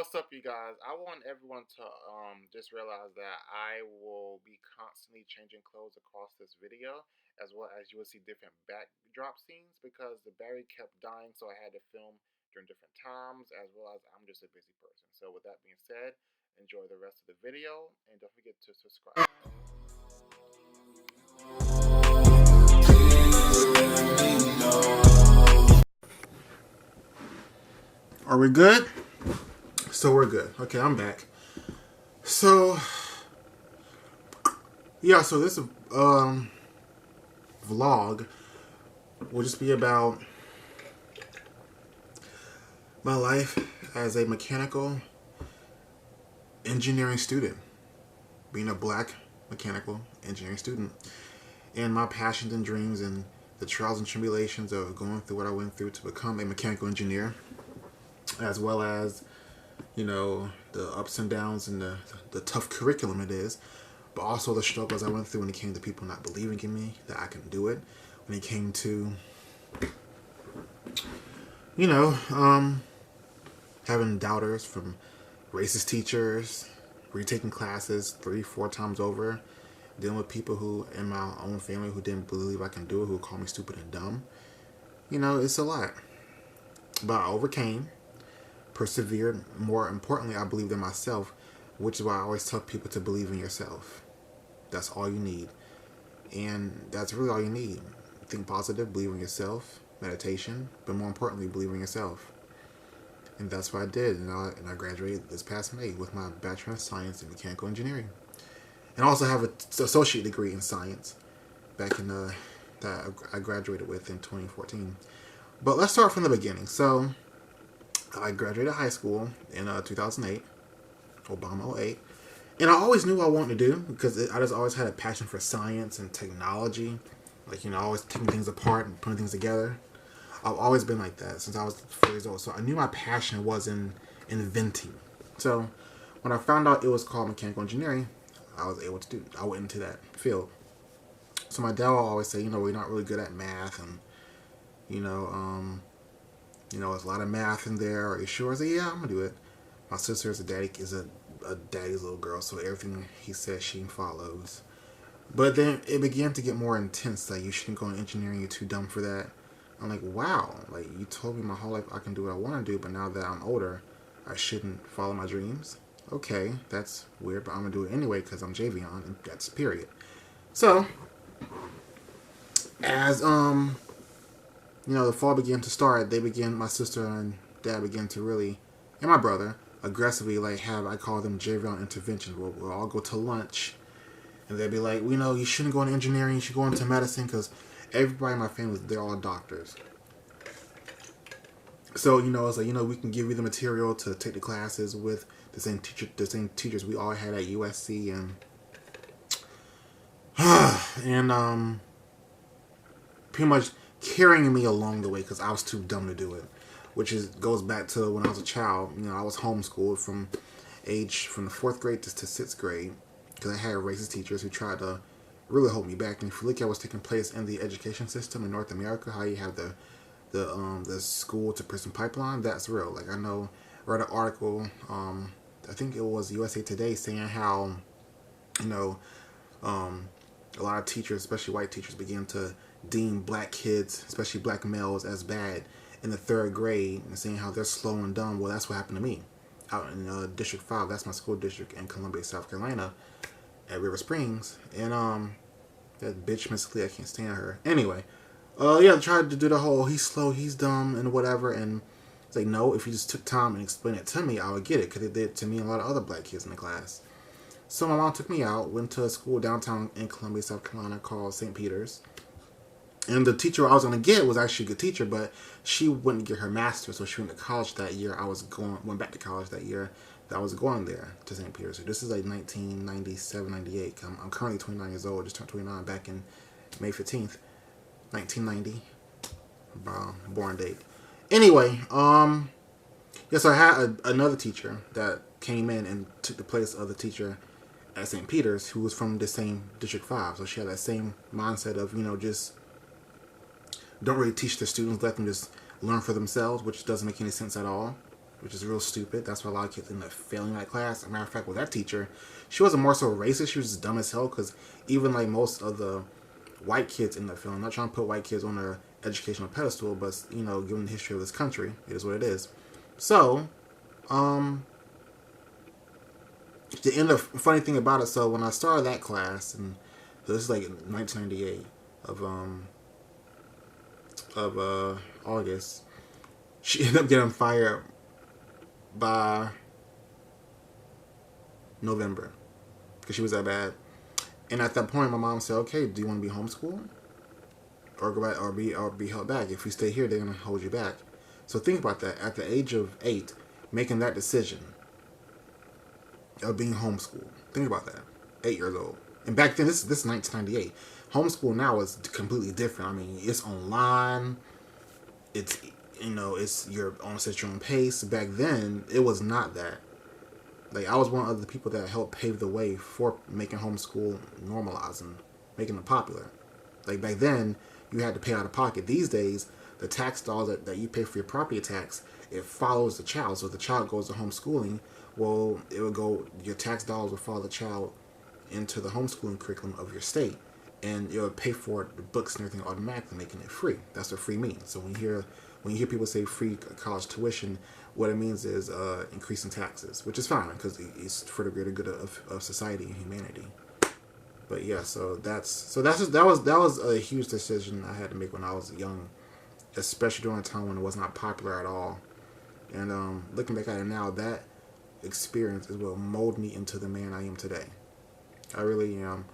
What's up, you guys? I want everyone to just realize that I will be constantly changing clothes across this video, as well as you will see different backdrop scenes because the battery kept dying, so I had to film during different times, as well as I'm just a busy person. So, with that being said, enjoy the rest of the video and don't forget to subscribe. Are we good? So we're good. Okay, I'm back. So yeah, so this vlog will just be about my life as a mechanical engineering student, being a black mechanical engineering student, and my passions and dreams and the trials and tribulations of going through what I went through to become a mechanical engineer, as well as, you know, the ups and downs and the tough curriculum it is, but also the struggles I went through when it came to people not believing in me that I can do it, when it came to, you know, having doubters from racist teachers, retaking classes 3-4 times over, dealing with people who in my own family who didn't believe I can do it, who call me stupid and dumb. You know, it's a lot. But I overcame, persevered. More importantly, I believed in myself, which is why I always tell people to believe in yourself. That's all you need. And that's really all you need. Think positive, believe in yourself, meditation, but more importantly, believe in yourself. And that's what I did. And I graduated this past May with my Bachelor of Science in Mechanical Engineering. And I also have an associate degree in science back in that I graduated with in 2014. But let's start from the beginning. So I graduated high school in 2008, Obama '08. And I always knew what I wanted to do because I just always had a passion for science and technology. Like, you know, always taking things apart and putting things together. I've always been like that since I was 4 years old. So I knew my passion was in inventing. So when I found out it was called mechanical engineering, I was able to do it. I went into that field. So my dad will always say, you know, we're not really good at math, and you know, there's a lot of math in there. Are you sure? I said, yeah, I'm gonna do it. My sister is a daddy's little girl, so everything he says she follows. But then it began to get more intense. Like, you shouldn't go into engineering. You're too dumb for that. I'm like, wow. Like, you told me my whole life I can do what I want to do, but now that I'm older, I shouldn't follow my dreams. Okay, that's weird, but I'm gonna do it anyway because I'm Javion, and that's period. So, as the fall began to start, my sister and dad began to really, and my brother, aggressively I call them Javion interventions. We'll all go to lunch, and they'd be like, you shouldn't go into engineering, you should go into medicine, because everybody in my family, they're all doctors. So, it's like, we can give you the material to take the classes with the same teachers we all had at USC, and pretty much carrying me along the way because I was too dumb to do it, which goes back to when I was a child. I was homeschooled from the 4th grade to 6th grade because I had racist teachers who tried to really hold me back. And if you look at what's taking place in the education system in North America, how you have the school to prison pipeline, that's real. Like, I read an article, I think it was USA Today, saying how a lot of teachers, especially white teachers, began to deem black kids, especially black males, as bad in the 3rd grade, and saying how they're slow and dumb. Well, that's what happened to me out in District 5. That's my school district in Columbia, South Carolina, at River Springs. And that bitch Miss Lee, I can't stand her. Anyway, I tried to do the whole he's slow, he's dumb, and whatever. And it's like, no, if you just took time and explained it to me, I would get it, because it did to me and a lot of other black kids in the class. So my mom took me out, went to a school downtown in Columbia, South Carolina called St. Peter's. And the teacher I was going to get was actually a good teacher, but she wouldn't get her master's, so she went to college that year. Went back to college that year that I was going there to St. Peter's. So this is like 1997, 98. I'm currently 29 years old, just turned 29 back in May 15th, 1990. Born date. Anyway, so I had another teacher that came in and took the place of the teacher at St. Peter's who was from the same District 5. So she had that same mindset of, just don't really teach the students, let them just learn for themselves, which doesn't make any sense at all. which is real stupid. That's why a lot of kids end up failing that class. As a matter of fact, with that teacher, she wasn't more so racist. She was just dumb as hell because even like most of the white kids end up failing. I'm not trying to put white kids on an educational pedestal, but given the history of this country, it is what it is. So, the end of funny thing about it. So when I started that class, and so this is like 1998 of August, she ended up getting fired by November because she was that bad. And at that point, my mom said, "Okay, do you want to be homeschooled or go back or be held back? If you stay here, they're gonna hold you back." So think about that. At the age of 8, making that decision of being homeschooled. Think about that. 8 years old. And back then, this is 1998. Homeschool now is completely different. I mean, it's online. It's it's your own set your own pace. Back then, it was not that. Like, I was one of the people that helped pave the way for making homeschool normalized and making it popular. Like, back then, you had to pay out of pocket. These days, the tax dollars that you pay for your property tax, it follows the child. So if the child goes to homeschooling, well, your tax dollars will follow the child into the homeschooling curriculum of your state. And it will pay for the books and everything automatically, making it free. That's what free means. So when you hear people say free college tuition, what it means is increasing taxes, which is fine because it's for the greater good of society and humanity. But yeah, that was a huge decision I had to make when I was young, especially during a time when it was not popular at all. And looking back at it now, that experience is what molded me into the man I am today. I really am.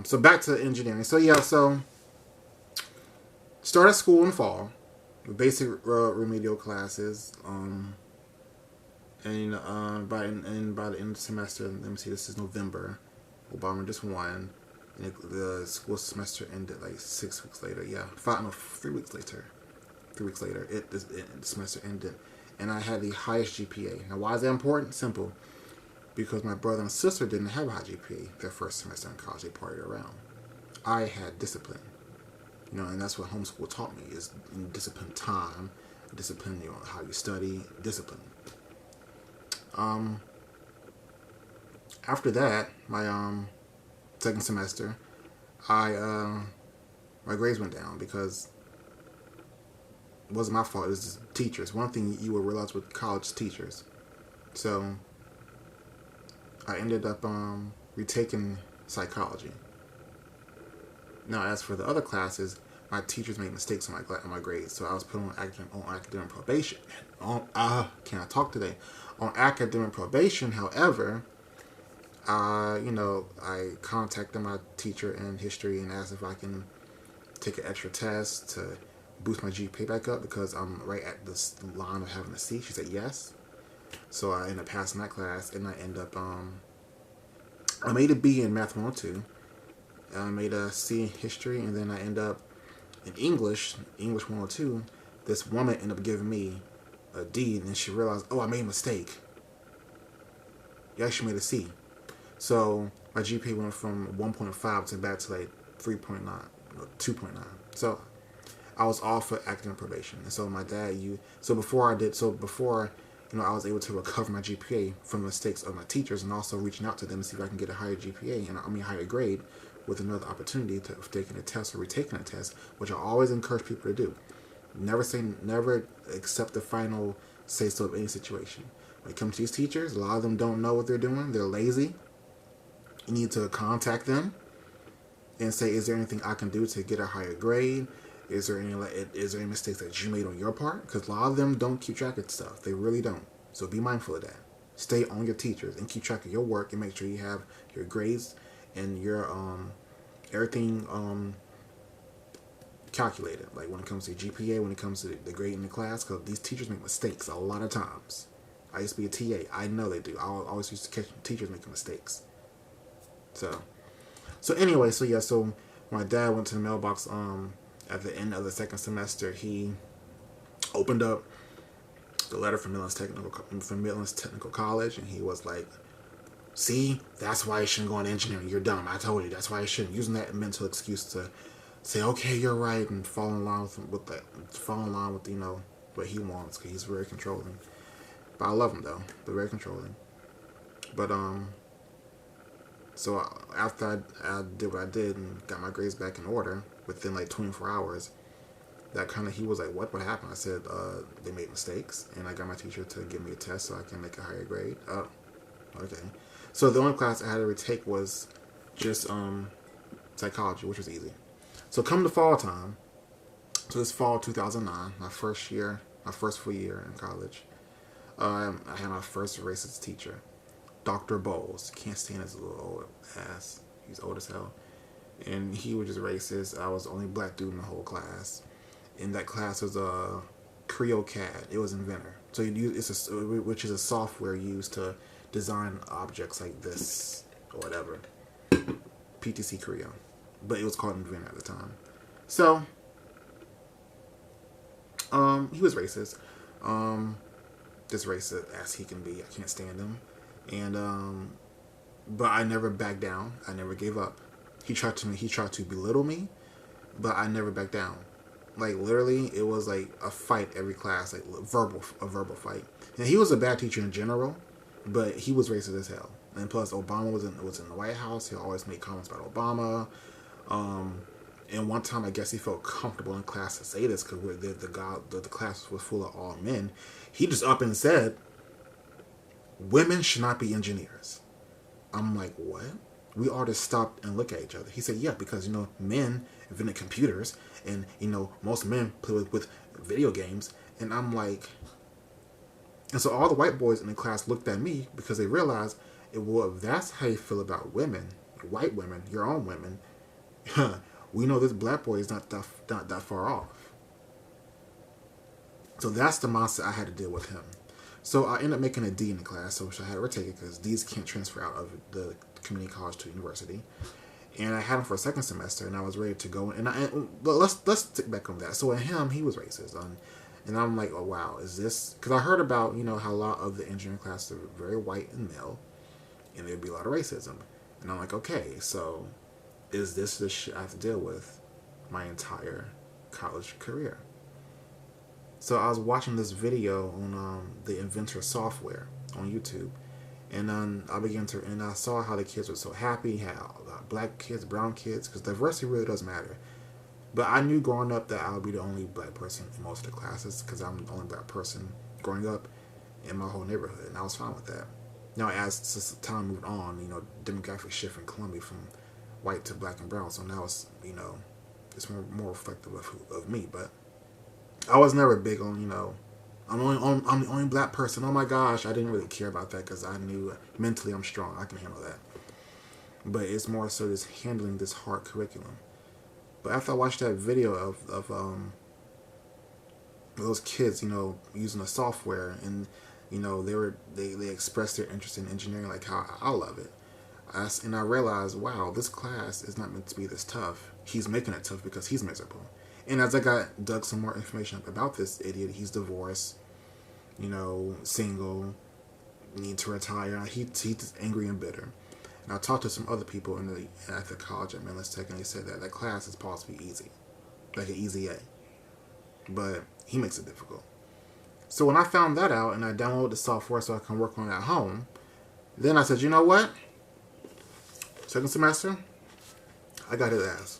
So back to engineering. So started school in fall. Basic remedial classes, and by the end of the semester, let me see, this is November. Obama just won, and the school semester ended like 6 weeks later. Yeah, 3 weeks later. 3 weeks later, the semester ended, and I had the highest GPA. Now, why is that important? Simple, because my brother and sister didn't have a high GPA their first semester in college. They partied around. I had discipline. And that's what homeschool taught me, is discipline time, discipline, how you study, discipline. After that, my second semester, my grades went down because it wasn't my fault. It was just teachers. One thing you will realize with college teachers. So I ended up retaking psychology. Now, as for the other classes, my teachers made mistakes on my grades, so I was put on academic probation. Can I talk today? On academic probation, however, I contacted my teacher in history and asked if I can take an extra test to boost my GPA back up because I'm right at this line of having a C. She said yes. So I ended up passing that class, and I ended up I made a B in Math 102. I made a C in history, and then I ended up in English 102. This woman ended up giving me a D, and then she realized, oh, I made a mistake. You actually made a C. So my GPA went from 1.5 to back to like 3.9, 2.9. So I was off for academic probation. And so my dad, before I was able to recover my GPA from the mistakes of my teachers, and also reaching out to them to see if I can get a higher GPA and higher grade with another opportunity of taking a test or retaking a test, which I always encourage people to do. Never accept the final say-so of any situation. When it comes to these teachers, a lot of them don't know what they're doing. They're lazy. You need to contact them and say, is there anything I can do to get a higher grade? Is there any mistakes that you made on your part? Because a lot of them don't keep track of stuff. They really don't. So be mindful of that. Stay on your teachers and keep track of your work and make sure you have your grades and your everything calculated. Like when it comes to GPA, when it comes to the grade in the class, because these teachers make mistakes a lot of times. I used to be a TA. I know they do. I always used to catch teachers making mistakes. So anyway, so my dad went to the mailbox at the end of the second semester. He opened up the letter from Midlands Technical College, and he was like, see, that's why you shouldn't go into engineering. You're dumb. I told you. That's why you shouldn't. Using that mental excuse to say, okay, you're right, and fall in line with what he wants, because he's very controlling. But I love them though. They're very controlling. But so after I did what I did and got my grades back in order within like 24 hours, that kind of, he was like, what happened? I said, they made mistakes, and I got my teacher to give me a test so I can make a higher grade. Oh, okay. So the only class I had to retake was just psychology, which was easy. So come to fall time, so this fall 2009, my first full year in college, I had my first racist teacher, Dr. Bowles. Can't stand his little old ass. He's old as hell. And he was just racist. I was the only black dude in the whole class. In that class was a Creo CAD. It was Inventor. So which is a software used to design objects like this or whatever. PTC Creo. But it was called Inventor at the time. So he was racist. Just racist as he can be. I can't stand him. And but I never backed down. I never gave up. He tried to belittle me, but I never backed down. Like literally, it was like a fight every class, like a verbal fight. And he was a bad teacher in general, but he was racist as hell. And plus, Obama was in the White House. He always made comments about Obama. And one time, I guess he felt comfortable in class to say this because the class was full of all men. He just up and said, "Women should not be engineers." I'm like, what? We all just stopped and looked at each other. He said, yeah, because, men invented computers and, most men play with video games. And I'm like, and so all the white boys in the class looked at me because they realized, well, if that's how you feel about women, white women, your own women, we know this black boy is not that far off. So that's the mindset I had to deal with him. So I ended up making a D in the class, so I had to retake it because D's can't transfer out of the community college to university. And I had him for a second semester, and I was ready to go. But let's stick back on that. So with him, he was racist, and I'm like, oh wow, is this? Because I heard about how a lot of the engineering classes are very white and male, and there'd be a lot of racism. And I'm like, okay, so is this the shit I have to deal with my entire college career? So I was watching this video on the Inventor software on YouTube, and I saw how the kids were so happy, how black kids, brown kids, because diversity really does matter. But I knew growing up that I would be the only black person in most of the classes because I'm the only black person growing up in my whole neighborhood, and I was fine with that. Now, as time moved on, demographic shift in Columbia from white to black and brown, so now it's it's more reflective of me, but I was never big on, I'm the only black person. Oh my gosh, I didn't really care about that because I knew mentally I'm strong. I can handle that. But it's more so just handling this hard curriculum. But after I watched that video of those kids, using the software, and they expressed their interest in engineering like how I love it. And I realized, wow, this class is not meant to be this tough. He's making it tough because he's miserable. And as I dug some more information about this idiot, he's divorced, single, need to retire. He's just angry and bitter. And I talked to some other people at the college at Midlands Tech, and they said that class is supposed to be easy, like an easy A. But he makes it difficult. So when I found that out and I downloaded the software so I can work on it at home, then I said, you know what? Second semester, I got his ass.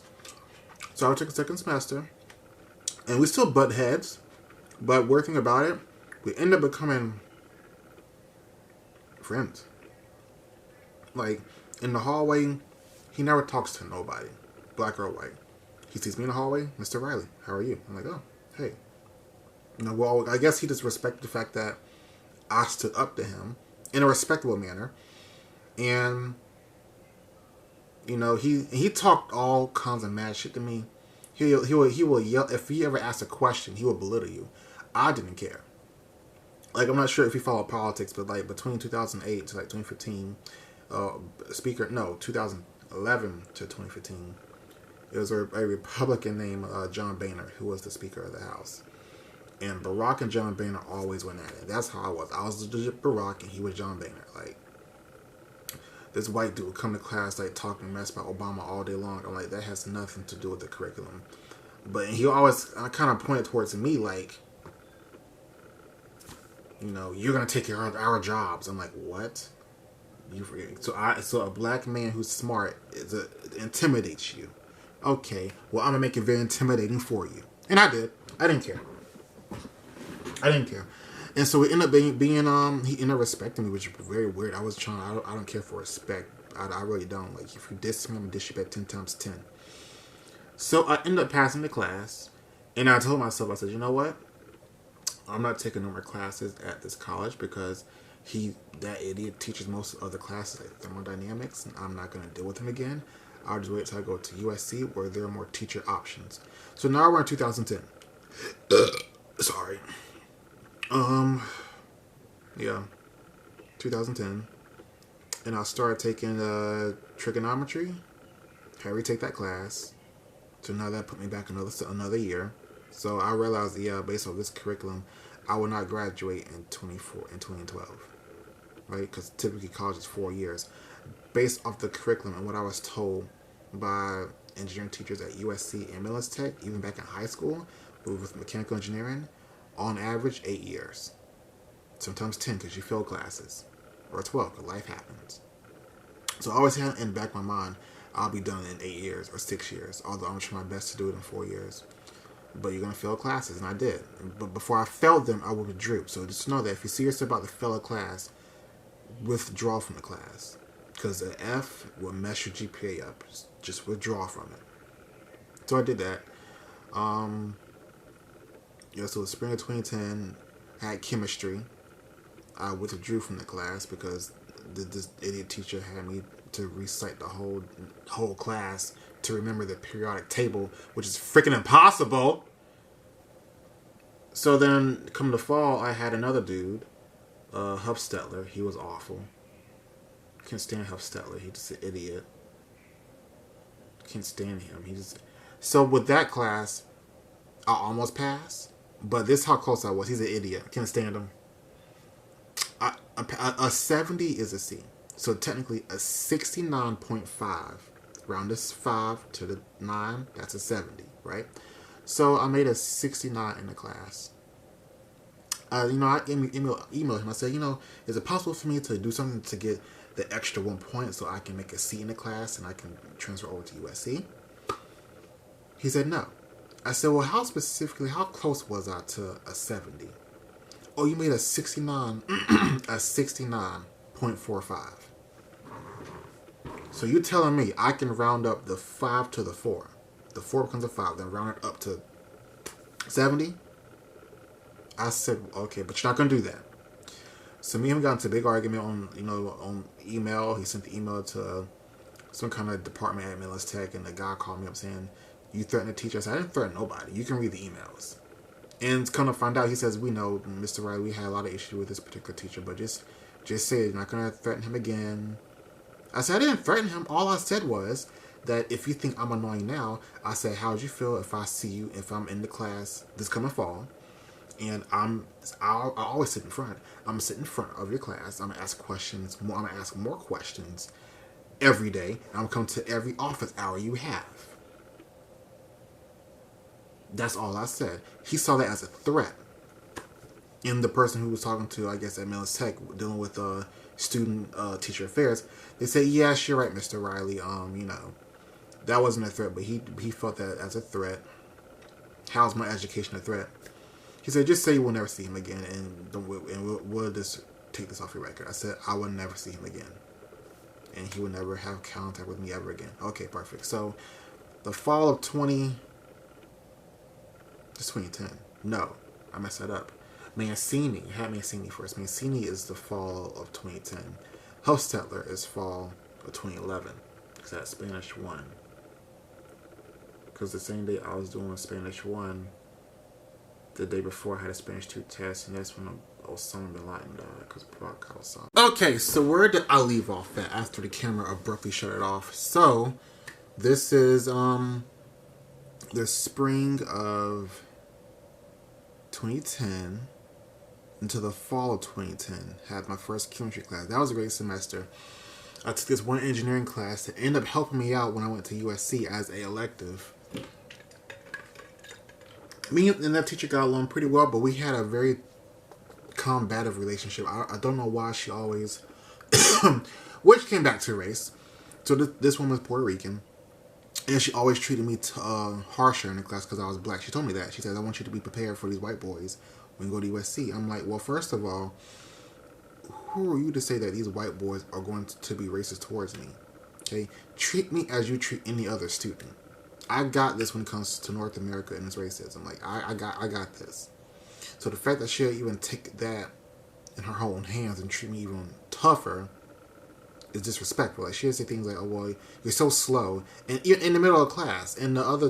So I took a second semester, and we still butt heads, but weird thing about it, we end up becoming friends. Like, in the hallway, he never talks to nobody, black or white. He sees me in the hallway, Mr. Riley, how are you? I'm like, oh, hey. Well, I guess he just respected the fact that I stood up to him in a respectable manner, and he talked all kinds of mad shit to me. He will yell if he ever asks a question. He will belittle you. I didn't care. Like, I'm not sure if you follow politics, but like between 2008 to like 2015, 2011 to 2015, it was a Republican named John Boehner who was the Speaker of the House. And Barack and John Boehner always went at it. That's how I was. I was legit Barack and he was John Boehner. Like, this white dude would come to class like talking mess about Obama all day long. I'm like, that has nothing to do with the curriculum. But he always kind of pointed towards me like, you're gonna take care of our jobs. I'm like, what? So a black man who's smart intimidates you. Okay, well, I'm gonna make it very intimidating for you, and I did. I didn't care. I didn't care. And so it ended up being he ended up respecting me, which is very weird. I don't care for respect. I really don't. Like, if you diss me, I'm gonna diss you back 10 times 10. So I ended up passing the class, and I told myself, I said, you know what? I'm not taking no more classes at this college because that idiot teaches most of the classes like thermodynamics, and I'm not gonna deal with him again. I'll just wait till I go to USC where there are more teacher options. So now we're in 2010. Sorry. Yeah, 2010, and I started taking trigonometry. Had to retake that class, so now that put me back another year. So I realized, based on this curriculum, I will not graduate in 2012, right? Because typically college is 4 years. Based off the curriculum and what I was told by engineering teachers at USC and Millis Tech, even back in high school with mechanical engineering, on average 8 years. Sometimes 10 because you fail classes, or 12 because life happens. So I always had in the back of my mind, I'll be done in 8 years or 6 years, although I'm trying my best to do it in 4 years. But you're going to fail classes, and I did. But before I failed them, I withdrew. So just know that if you're serious about to fail a class, withdraw from the class. Because an F will mess your GPA up. Just withdraw from it. So I did that. So the spring of 2010, I had chemistry. I withdrew from the class because this idiot teacher had me to recite the whole class to remember the periodic table, which is freaking impossible. So then, come the fall, I had another dude, Huffstetler. He was awful. Can't stand Huffstetler. He's just an idiot. Can't stand him. So with that class, I almost passed, but this is how close I was. He's an idiot. Can't stand him. A 70 is a C. So technically a 69.5. Round this 5 to the 9, that's a 70, right? So I made a 69 in the class. I emailed him. I said, is it possible for me to do something to get the extra 1 point so I can make a C in the class and I can transfer over to USC? He said no. I said, well, how close was I to a 70? Oh, you made a 69, a 69.45. So you're telling me I can round up the 5 to the 4. The 4 becomes a 5, then round it up to 70? I said, okay, but you're not going to do that. So me and him got into a big argument on email. He sent the email to some kind of department at Millis Tech, and the guy called me up saying, you threatened the teacher? I said, I didn't threaten nobody. You can read the emails. And come to find out, he says, we know, Mr. Riley, we had a lot of issues with this particular teacher, but just say you're not going to threaten him again. I said, I didn't threaten him. All I said was that if you think I'm annoying now, I said, how would you feel if I see you, if I'm in the class this coming fall, and I'll always sit in front. I'm going to sit in front of your class. I'm going to ask questions. I'm going to ask more questions every day. I'm going to come to every office hour you have. That's all I said. He saw that as a threat. And the person who was talking to, I guess, at Millis Tech, dealing with student-teacher affairs, they said, yes, you're right, Mr. Riley. That wasn't a threat, but he felt that as a threat. How's my education a threat? He said, just say you will never see him again, and we'll just take this off your record. I said, I will never see him again. And he will never have contact with me ever again. Okay, perfect. So, the fall of 2010. No, I messed that up. Mancini. I had Mancini first. Mancini is the fall of 2010. Hofstetler is fall of 2011. Because that's Spanish 1. Because the same day I was doing Spanish 1, the day before I had a Spanish 2 test, and that's when Osama bin Laden died, because Barack Osama. Okay, so where did I leave off at after the camera abruptly shut it off? So, this is the spring of 2010 until the fall of 2010. Had my first chemistry class. That was a great semester. I took this one engineering class that ended up helping me out when I went to USC as a elective. Me and that teacher got along pretty well, but we had a very combative relationship. I don't know why she always, which came back to race. So this woman was Puerto Rican, and she always treated me harsher in the class because I was black. She told me that. She said, "I want you to be prepared for these white boys when you go to USC." I'm like, well, first of all, who are you to say that these white boys are going to be racist towards me? Okay, treat me as you treat any other student. I got this when it comes to North America and its racism. Like I got this. So the fact that she'll even take that in her own hands and treat me even tougher is disrespectful. Like she'll say things like, "Oh well, you're so slow," and in the middle of class, and the other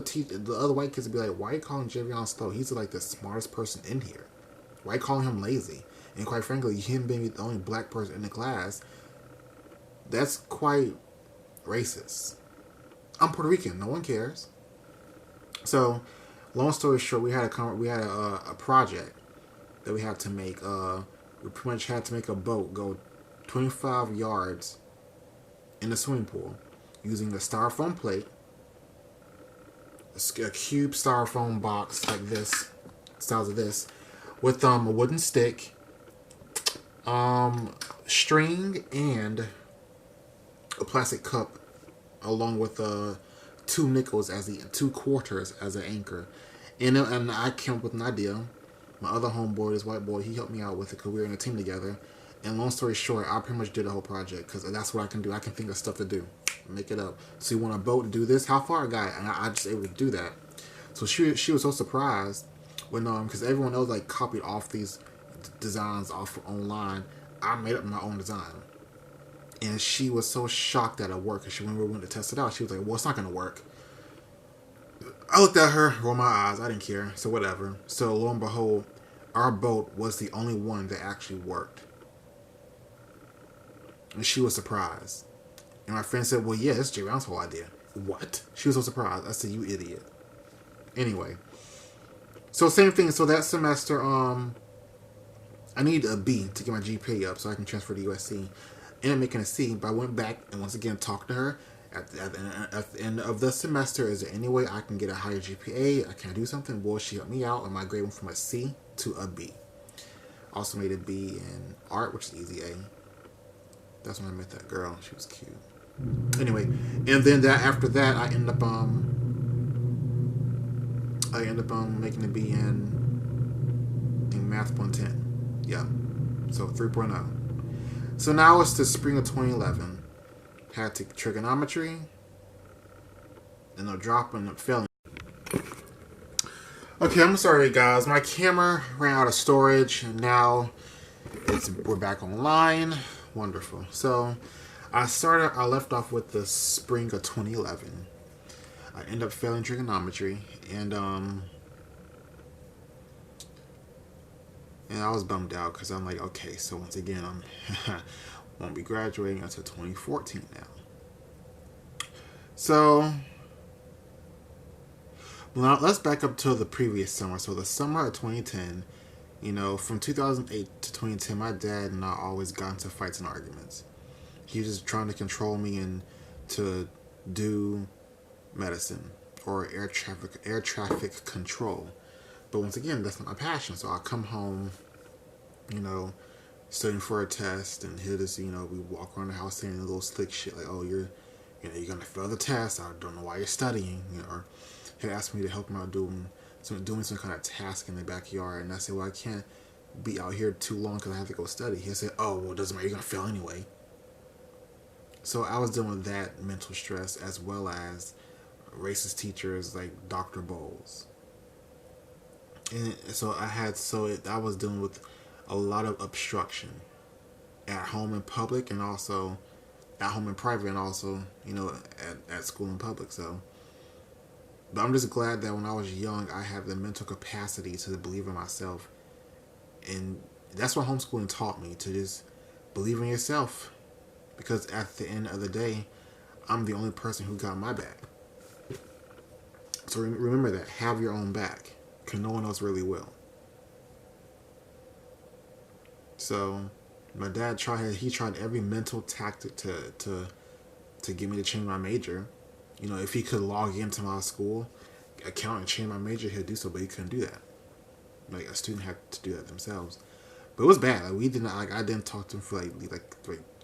white kids would be like, "Why are you calling Javion slow? He's like the smartest person in here. Why are you calling him lazy?" And quite frankly, him being the only black person in the class, that's quite racist. I'm Puerto Rican. No one cares. So, long story short, we had a project that we had to make. We pretty much had to make a boat go 25 yards in the swimming pool using a styrofoam plate, a cube styrofoam box like this, styles of this, with a wooden stick, string, and a plastic cup, along with two nickels as the 2 quarters as an anchor. And I came up with an idea. My other homeboy, this white boy, he helped me out with it because we were in a team together. And long story short, I pretty much did the whole project because that's what I can do. I can think of stuff to do, make it up. So you want a boat to do this? How far I got? And I just able to do that. So she was so surprised when because everyone else like copied off these designs off online. I made up my own design. And she was so shocked that it worked. When we went to test it out, she was like, "Well, it's not going to work." I looked at her, rolled my eyes. I didn't care. So whatever. So lo and behold, our boat was the only one that actually worked. And she was surprised. And my friend said, "Well, yeah, it's J. Brown's whole idea." What? She was so surprised. I said, "You idiot." Anyway. So same thing. So that semester, I needed a B to get my GPA up so I can transfer to USC. Ended up making a C, but I went back and once again talked to her at the end of the semester. Is there any way I can get a higher GPA? Can I do something? Well, she helped me out, and my grade went from a C to a B. Also made a B in art, which is easy A. That's when I met that girl. She was cute. Anyway, and then after that, I ended up making a B in math 110. Yeah, so 3.0. So now it's the spring of 2011. Had to take trigonometry. And I'm dropping and failing. Okay, I'm sorry guys. My camera ran out of storage and now we're back online. Wonderful. So I left off with the spring of 2011. I ended up failing trigonometry and I was bummed out because I'm like, okay, so once again, won't be graduating until 2014 now. So, now let's back up to the previous summer. So the summer of 2010, from 2008 to 2010, my dad and I always got into fights and arguments. He was just trying to control me and to do medicine or air traffic control. But once again, that's not my passion. So I come home, studying for a test, and he'll just, we walk around the house saying a little slick shit like, "Oh, you're gonna fail the test. I don't know why you're studying." Or he'll ask me to help him out doing some kind of task in the backyard, and I say, "Well, I can't be out here too long because I have to go study." He'll say, "Oh, well, it doesn't matter. You're gonna fail anyway." So I was dealing with that mental stress as well as racist teachers like Dr. Bowles. And so I was dealing with a lot of obstruction at home in public and also at home in private and also, at school in public. So, but I'm just glad that when I was young, I had the mental capacity to believe in myself. And that's what homeschooling taught me, to just believe in yourself. Because at the end of the day, I'm the only person who got my back. So remember that. Have your own back. Because no one else really will. So my dad tried every mental tactic to get me to change my major. If he could log into my school account and change my major, he'd do so, but he couldn't do that. Like, a student had to do that themselves. But it was bad. Like, we didn't like. I didn't talk to him for like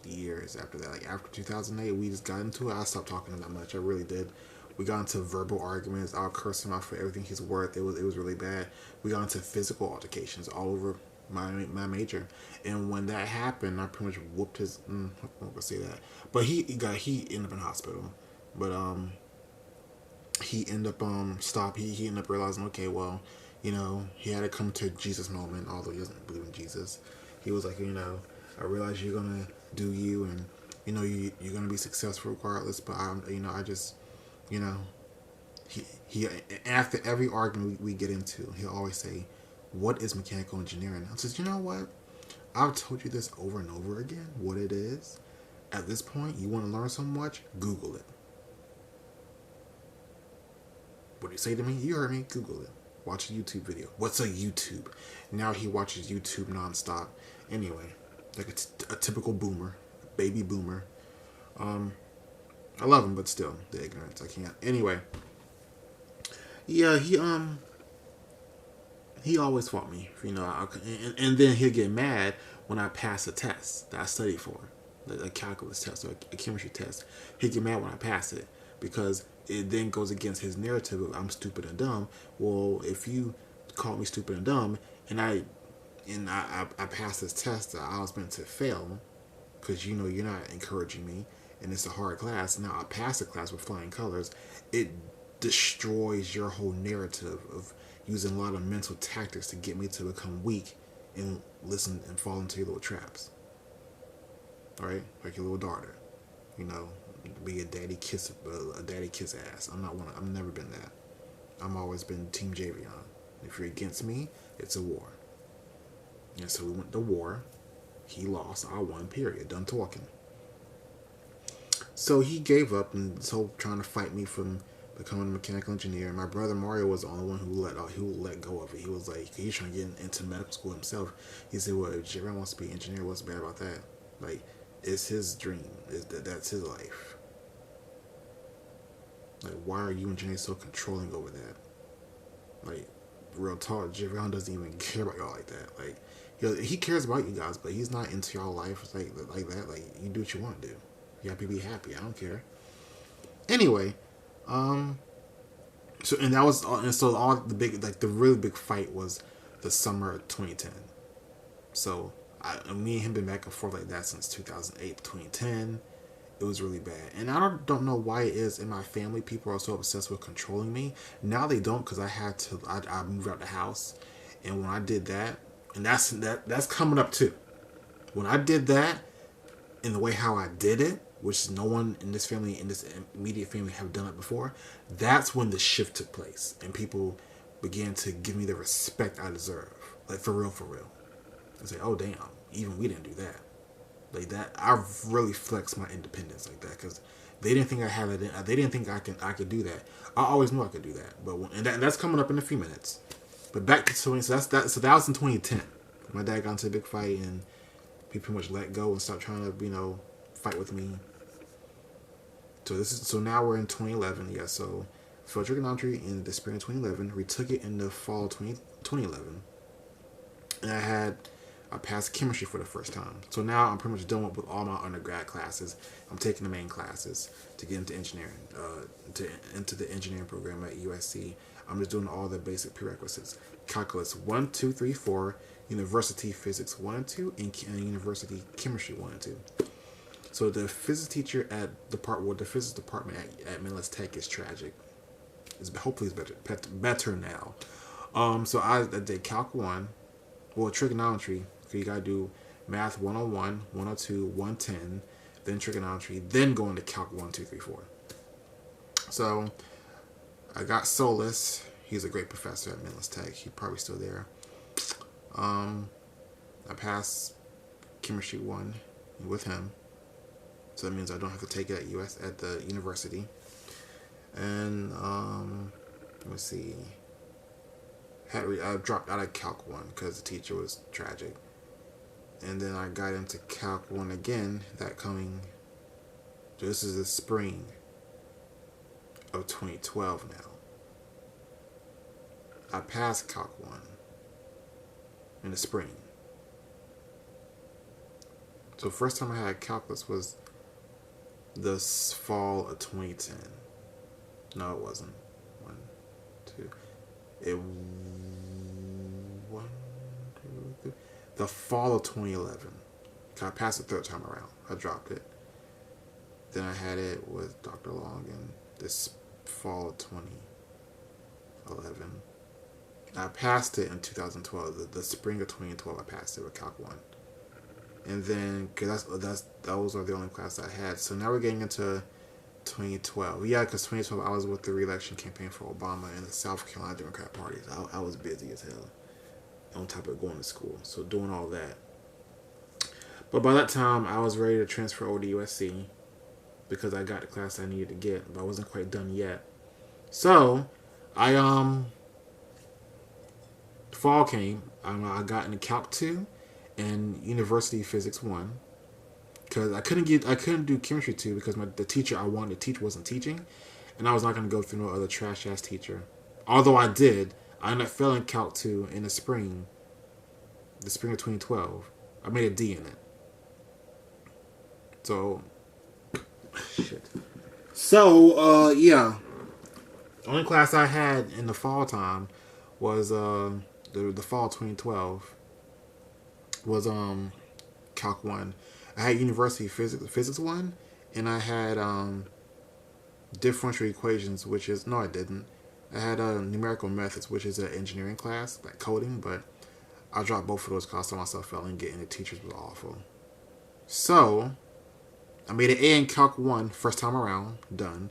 years after that. Like after 2008, we just got into it. I stopped talking to him that much. I really did. We got into verbal arguments. I'll curse him out for everything he's worth. It was really bad. We got into physical altercations all over my major. And when that happened, I pretty much whooped his. I'm not gonna say that, but he ended up in hospital. But he ended up he ended up realizing, okay, well, he had to come to Jesus moment, although he doesn't believe in Jesus. He was like, I realize you're gonna do you, and you're gonna be successful regardless, but I just, you know he after every argument we get into, he'll always say, what is mechanical engineering? I says, you know what, I've told you this over and over again, what it is. At this point, you want to learn so much, Google it. What do you say to me? You heard me. Google it. Watch a YouTube video. What's a YouTube? Now he watches YouTube nonstop. Anyway, like a typical boomer, baby boomer. I love him, but still, the ignorance. I can't. Anyway, yeah, he always fought me. And then he'll get mad when I pass a test that I studied for, a calculus test or a chemistry test. He'll get mad when I pass it because it then goes against his narrative of I'm stupid and dumb. Well, if you call me stupid and dumb, and I passed this test that I was meant to fail, because you're not encouraging me, and it's a hard class. Now I pass the class with flying colors. It destroys your whole narrative of using a lot of mental tactics to get me to become weak and listen and fall into your little traps. All right, like your little daughter, be a daddy kiss ass. I'm not one. I've never been that. I'm always been Team Javion. If you're against me, it's a war. And so we went to war. He lost. I won. Period. Done talking. So he gave up and so trying to fight me from becoming a mechanical engineer. My brother Mario was the only one who let go of it. He was like, he's trying to get into medical school himself. He said, well, if Javion wants to be an engineer, what's bad about that? Like, it's his dream. That's his life. Like, why are you engineers so controlling over that? Like, real talk, Javion doesn't even care about y'all like that. Like, he cares about you guys, but he's not into y'all life like that. Like, you do what you want to do. You have to be happy. I don't care. Anyway, so and that was all, and so all the really big fight was the summer of 2010. So me and him been back and forth like that since 2008 to 2010. It was really bad, and I don't know why it is in my family. People are so obsessed with controlling me. Now they don't, because I moved out the house, and when I did that, and that's coming up too. When I did that, in the way how I did it, which no one in this family, in this immediate family, have done it before, that's when the shift took place, and people began to give me the respect I deserve. Like, for real, for real. I say, oh damn, even we didn't do that. Like that, I really flexed my independence like that, because they didn't think I had it. They didn't think I could do that. I always knew I could do that, but and that's coming up in a few minutes. But back to 20, so that was in 2010. My dad got into a big fight, and he pretty much let go and stopped trying to fight with me. So now we're in 2011. Yeah, so for trigonometry in the spring of 2011, we took it in the fall 2011, and I passed chemistry for the first time. So now I'm pretty much done with all my undergrad classes. I'm taking the main classes to get into engineering, into the engineering program at USC. I'm just doing all the basic prerequisites: calculus 1, 2, 3, 4, university physics 1 and 2, and university chemistry 1 and 2. So the physics teacher at the physics department at Midlands Tech is tragic. Hopefully it's better now. So I did Calc 1, well, trigonometry. So you gotta do math 101, 102, 110, then trigonometry, then go into Calc 1, 2, 3, 4. So I got Solus. He's a great professor at Midlands Tech. He's probably still there. I passed chemistry 1 with him. So that means I don't have to take it at the university. And let me see. I dropped out of Calc 1 because the teacher was tragic. And then I got into Calc 1 again this is the spring of 2012 now. I passed Calc 1 in the spring. So first time I had calculus was the fall of 2010. No, it wasn't. One, two. It one, two, three. The fall of 2011. I passed the third time around. I dropped it. Then I had it with Dr. Long in this fall of 2011. I passed it in 2012. The spring of 2012, I passed it with Calc 1. And then, because those are the only classes I had. So now we're getting into 2012. Yeah, because 2012 I was with the re-election campaign for Obama in the South Carolina Democrat parties. I was busy as hell on top of going to school. So doing all that. But by that time, I was ready to transfer over to USC because I got the class I needed to get, but I wasn't quite done yet. So, fall came. I got into Calc 2 and University Physics 1 because I couldn't do Chemistry 2 because the teacher I wanted to teach wasn't teaching, and I was not going to go through no other trash ass teacher. Although I ended up failing Calc 2 in the spring of 2012. I made a D in it. So, shit. So, yeah. The only class I had in the fall time was the fall 2012 was Calc 1. I had University Physics 1, and I had differential equations, which is no, I didn't. I had numerical methods, which is an engineering class, like coding, but I dropped both of those classes on myself, fell and getting the teachers was awful. So I made an A in Calc 1 first time around, done.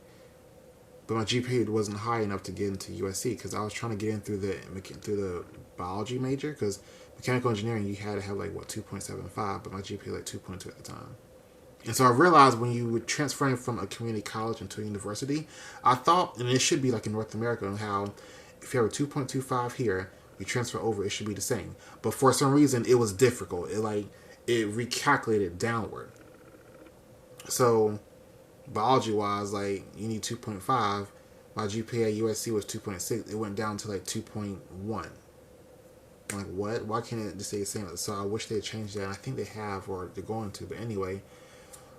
But my GPA wasn't high enough to get into USC because I was trying to get in through the biology major because mechanical engineering you had to have like 2.75, but my GPA like 2.2 at the time. And so I realized when you were transferring from a community college into a university, I thought, and it should be like in North America, how if you have a 2.25 here, you transfer over, it should be the same. But for some reason, it was difficult. It recalculated downward. So, biology-wise, you need 2.5. My GPA at USC was 2.6. It went down to 2.1. I'm like, what? Why can't it just stay the same? So I wish they had changed that. And I think they have, or they're going to. But anyway,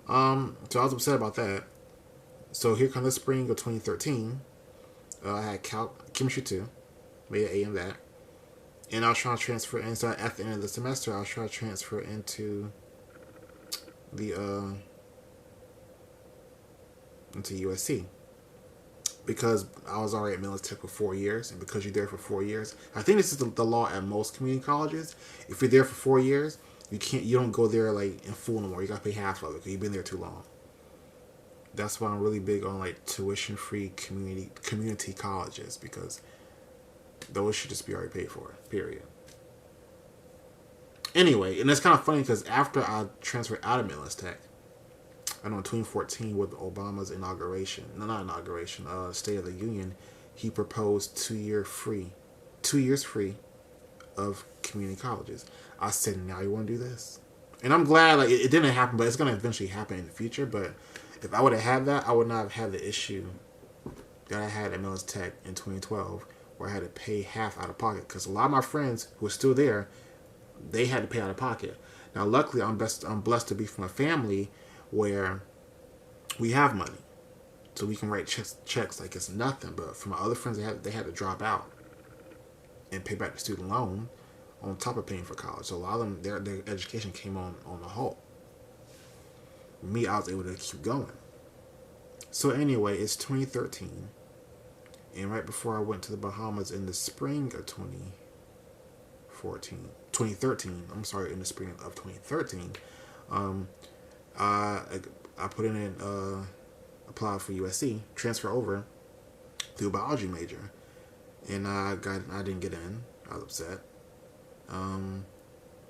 so I was upset about that. So here comes the spring of 2013. I had Chemistry 2. Made an A in that. And I was trying to transfer, and so at the end of the semester, I was trying to transfer into USC because I was already at Millis Tech for 4 years, and because you're there for 4 years, I think this is the law at most community colleges. If you're there for 4 years, you don't go there in full no more. You got to pay half of it because you've been there too long. That's why I'm really big on tuition-free community colleges because those should just be already paid for. Period. Anyway, and it's kind of funny because after I transferred out of Millis Tech, I know in 2014 with Obama's inauguration, State of the Union, he proposed 2 years free of community colleges. I said, now you want to do this? And I'm glad it didn't happen, but it's going to eventually happen in the future. But if I would have had that, I would not have had the issue that I had at Millis Tech in 2012 where I had to pay half out of pocket because a lot of my friends who were still there, they had to pay out of pocket. Now, luckily, I'm blessed to be from a family where we have money, so we can write checks like it's nothing. But for my other friends, they had to drop out and pay back the student loan on top of paying for college. So a lot of them, their education came on a halt. Me, I was able to keep going. So anyway, it's 2013, and right before I went to the Bahamas in the spring of 2013. I'm sorry, in the spring of 2013. I put in and applied for USC, transfer over through a biology major, and I didn't get in. I was upset.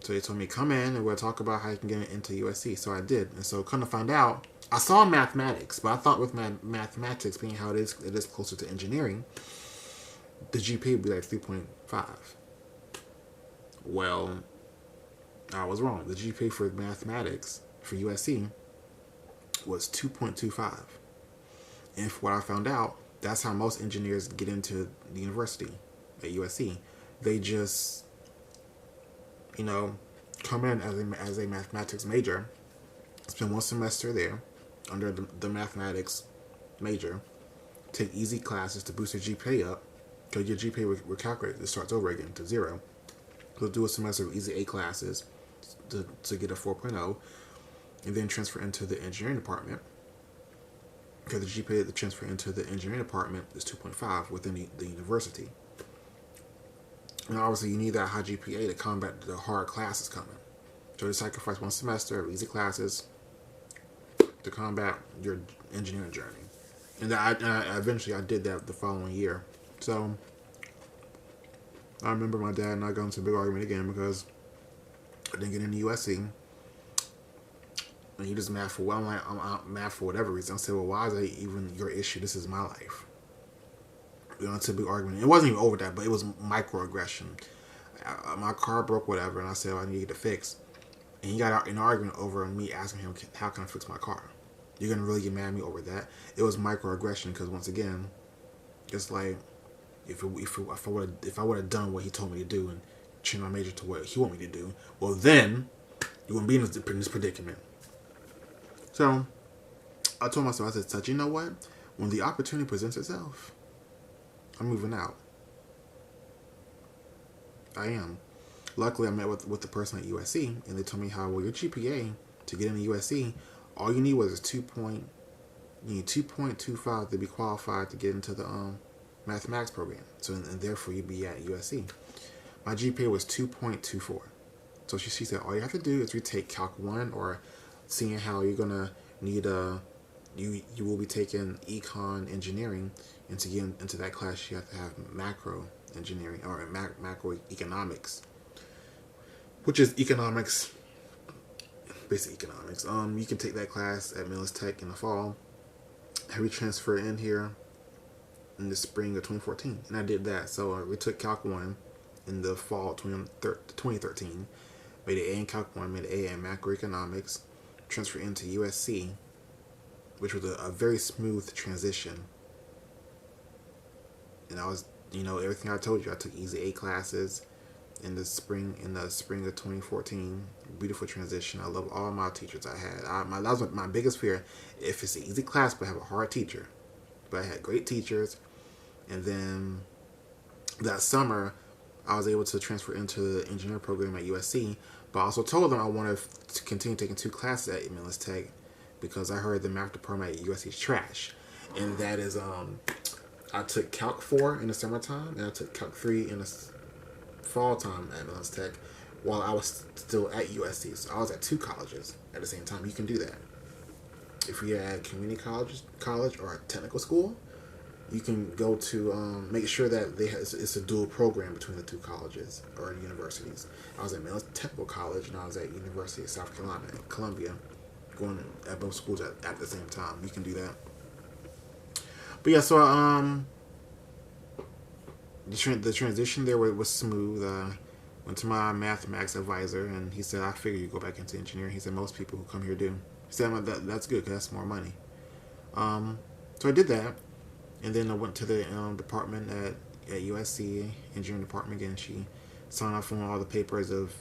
So they told me come in and we'll talk about how you can get into USC. So I did, and so come to find out, I saw mathematics, but I thought with mathematics being how it is closer to engineering, the GPA would be 3.5. Well, I was wrong. The GPA for mathematics for USC was 2.25. And for what I found out, that's how most engineers get into the university at USC. They just, come in as a mathematics major, spend one semester there under the mathematics major, take easy classes to boost your GPA up, because your GPA will calculate, it starts over again to zero. So do a semester of easy A classes to get a 4.0, and then transfer into the engineering department, because the GPA to transfer into the engineering department is 2.5 within the university. And obviously, you need that high GPA to combat the hard classes coming. So you sacrifice one semester of easy classes to combat your engineering journey. And eventually I did that the following year. So I remember my dad and I got into a big argument again because I didn't get into USC. And he just mad for, well, I'm mad for whatever reason. I said, well, why is that even your issue? This is my life. We got into a big argument. It wasn't even over that, but it was microaggression. My car broke, whatever, and I said, well, I need to get it fixed. And he got in an argument over me asking him, how can I fix my car? You're going to really get mad at me over that? It was microaggression because, once again, it's like, if I would have done what he told me to do and changed my major to what he wanted me to do, well, then you wouldn't be in this predicament. So I told myself, I said, you know what? When the opportunity presents itself, I'm moving out. I am. Luckily, I met with the person at USC, and they told me how, well, your GPA to get into USC, all you need was 2.25 to be qualified to get into the mathematics program. So, and therefore, you'd be at USC. My GPA was 2.24. So she said, all you have to do is retake Calc 1, or seeing how you're gonna need you will be taking econ engineering, and to get into that class, you have to have macro engineering or macroeconomics, which is economics, basic economics. You can take that class at Millis Tech in the fall. Have we transferred in here in the spring of 2014, and I did that. So we took Calc 1 in the fall 2013, made an A in Calc 1, made an A in macroeconomics, transferred into USC, which was a very smooth transition. And I was, everything I told you, I took easy A classes in the spring of 2014. Beautiful transition. I love all my teachers I had. That was my biggest fear. If it's an easy class, but I have a hard teacher. But I had great teachers. And then that summer, I was able to transfer into the engineering program at USC. But I also told them I wanted to continue taking 2 classes at Millis Tech, because I heard the math department at USC is trash. And that is, I took Calc 4 in the summertime, and I took Calc 3 in the fall time at Millis Tech while I was still at USC. So I was at 2 colleges at the same time. You can do that. If you're at community college or a technical school, you can go to make sure that it's a dual program between the 2 colleges or universities. I was at Millis Technical College, and I was at University of South Carolina at Columbia, going at both schools at the same time. You can do that. But yeah, so the transition there was smooth. Went to my mathematics advisor, and he said, I figure you go back into engineering. He said, most people who come here do. He said, that's good, because that's more money. So I did that. And then I went to the department at USC, engineering department again. She signed off on all the papers of,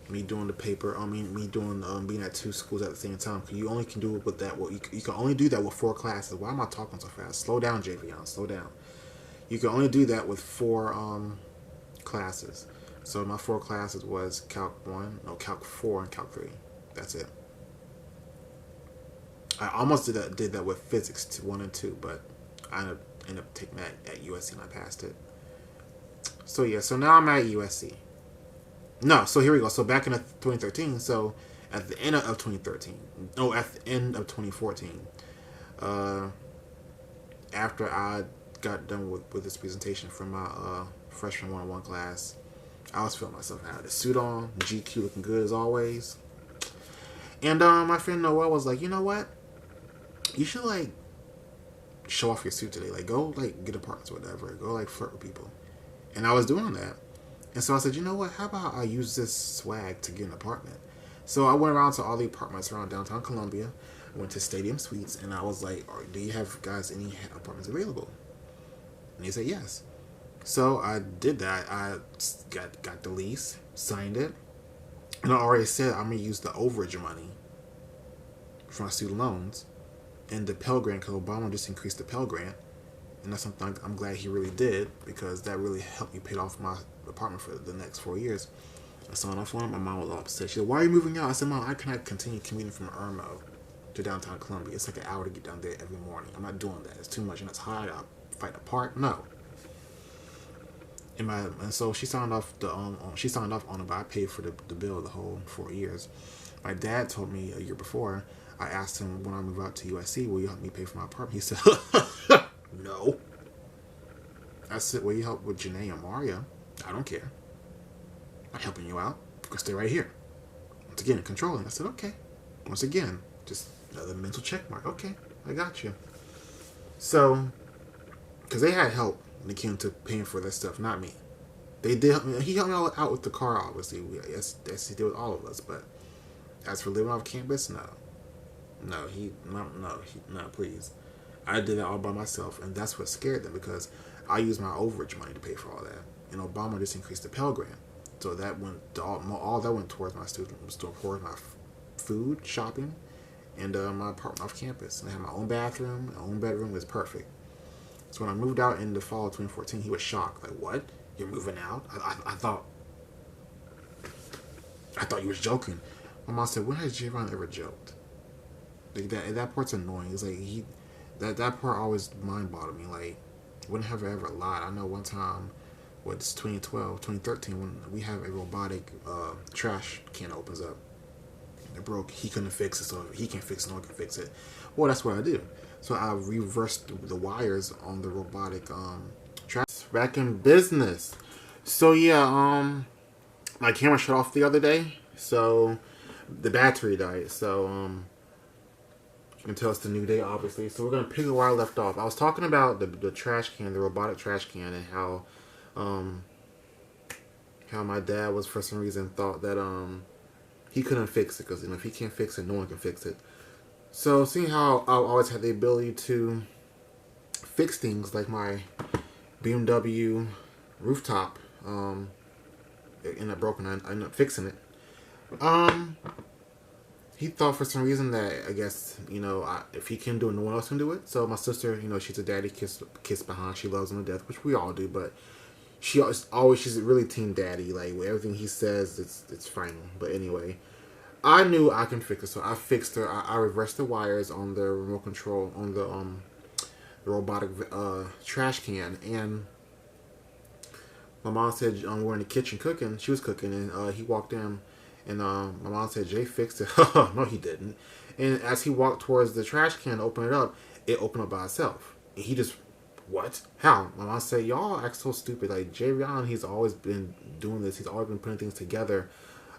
me doing the paper. Me doing being at 2 schools at the same time. You only can do it with that. You can only do that with 4 classes. Why am I talking so fast? Slow down, Javion. Slow down. You can only do that with 4 classes. So my 4 classes was Calc 4, and Calc 3. That's it. I almost did that with physics 1 and 2, but I ended up taking that at USC, and I passed it. So yeah, so now I'm at USC. No, so here we go. So back in 2013, so at the end of 2013, no, at the end of 2014, after I got done with this presentation from my freshman 101 class, I was feeling myself. I had the suit on, GQ looking good as always. And my friend Noel was like, you know what? You should show off your suit today. Go get apartments or whatever. Go flirt with people. And I was doing that. And so I said, you know what? How about I use this swag to get an apartment? So I went around to all the apartments around downtown Columbia. I went to Stadium Suites, and I was like, do you have guys any apartments available? And they said yes. So I did that. I got the lease, signed it, And I already said I'm going to use the overage money for my student loans and the Pell Grant, because Obama just increased the Pell Grant. And that's something I'm glad he really did, because that really helped me pay off my apartment for the next 4 years. I saw enough one. My mom was all upset. She said, "Why are you moving out?" I said, "Mom, I cannot continue commuting from Irmo to downtown Columbia. It's like an hour to get down there every morning. I'm not doing that. It's too much and it's high. I'll fight a park. No." And so she signed off on it, but I paid for the bill the whole 4 years. My dad told me a year before. I asked him, when I move out to USC, will you help me pay for my apartment? He said, "No." I said, "Will you help with Janae and Mario?" "I don't care. I'm helping you out. You can stay right here." Once again, controlling. I said, "Okay." Once again, just another mental check mark. "Okay, I got you." So, because they had help when it came to paying for that stuff, not me. They did help me. He helped me out with the car, obviously. Yes, he did with all of us. But as for living off campus, no. No, please. I did that all by myself, and that's what scared them, because I used my overage money to pay for all that. And Obama just increased the Pell Grant. So that went all that went towards my students, towards my food, shopping, and my apartment off campus. And I had my own bathroom, my own bedroom. It was perfect. So when I moved out in the fall of 2014, he was shocked. Like, "What? You're moving out?" I thought you was joking. My mom said, "When has Javon ever joked?" Like that part's annoying. It's like that part always mind bothered me. Like, when have I ever lied? I know one time, it's 2012, 2013, when we have a robotic trash can opens up. It broke. He couldn't fix it, so if he can't fix it, no one can fix it. Well, that's what I do. So I reversed the wires on the robotic trash. Back in business. So yeah, my camera shut off the other day. So the battery died. So you can tell it's the new day, obviously. So we're gonna pick up where I left off. I was talking about the trash can, the robotic trash can, and how my dad was, for some reason, thought that he couldn't fix it, because if he can't fix it, no one can fix it. So seeing how I always had the ability to fix things, like my BMW rooftop, it ended up broken. I ended up fixing it. He thought for some reason that, I guess, if he can do it, no one else can do it. So my sister, she's a daddy kiss behind. She loves him to death, which we all do. But she's really team daddy. Like, everything he says, it's final. But anyway, I knew I can fix it, so I fixed her. I reversed the wires on the remote control on the robotic trash can, and my mom said, we're in the kitchen cooking. She was cooking, and he walked in, and my mom said, "Jay fixed it." No, he didn't. And as he walked towards the trash can to open it opened up by itself. And he just, "What? How?" My mom said, "Y'all act so stupid. Like, Jay Rion, he's always been doing this. He's always been putting things together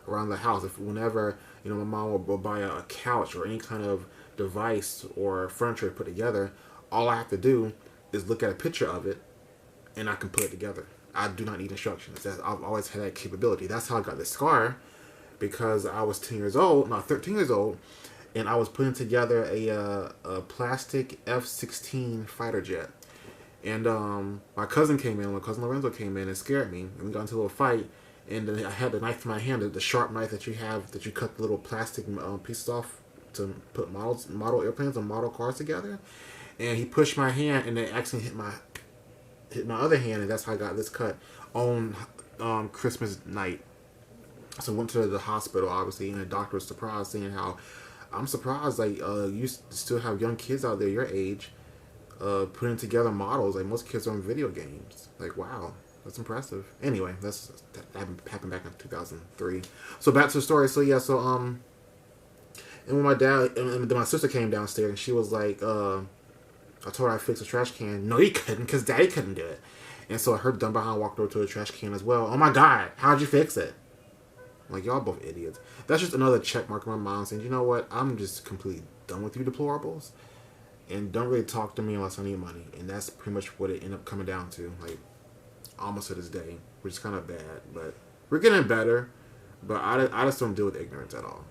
around the house. Whenever my mom will buy a couch or any kind of device or furniture to put together, all I have to do is look at a picture of it, and I can put it together. I do not need instructions. I've always had that capability. That's how I got this scar, because I was 13 years old, and I was putting together a plastic F-16 fighter jet. And my cousin Lorenzo came in and scared me, and we got into a little fight. And then I had the knife in my hand, the sharp knife that you cut the little plastic pieces off to put model airplanes and model cars together. And he pushed my hand, and it accidentally hit my other hand, and that's how I got this cut on Christmas night. So I went to the hospital, obviously, and the doctor was surprised, saying how, "I'm surprised, like, you still have young kids out there your age putting together models. Like, most kids are in video games. Like, wow. That's impressive." Anyway, that happened back in 2003. So back to the story. So yeah, and when my dad and then my sister came downstairs, and she was like, I told her I fixed the trash can. "No, you couldn't, because Daddy couldn't do it." And so her dumb behind walked over to the trash can as well. "Oh my God, how'd you fix it?" I'm like, y'all both idiots. That's just another check mark in my mind saying, you know what, I'm just completely done with you deplorables, and don't really talk to me unless I need money. And that's pretty much what it ended up coming down to. Like, almost to this day, which is kind of bad, but we're getting better. But I just don't deal with ignorance at all.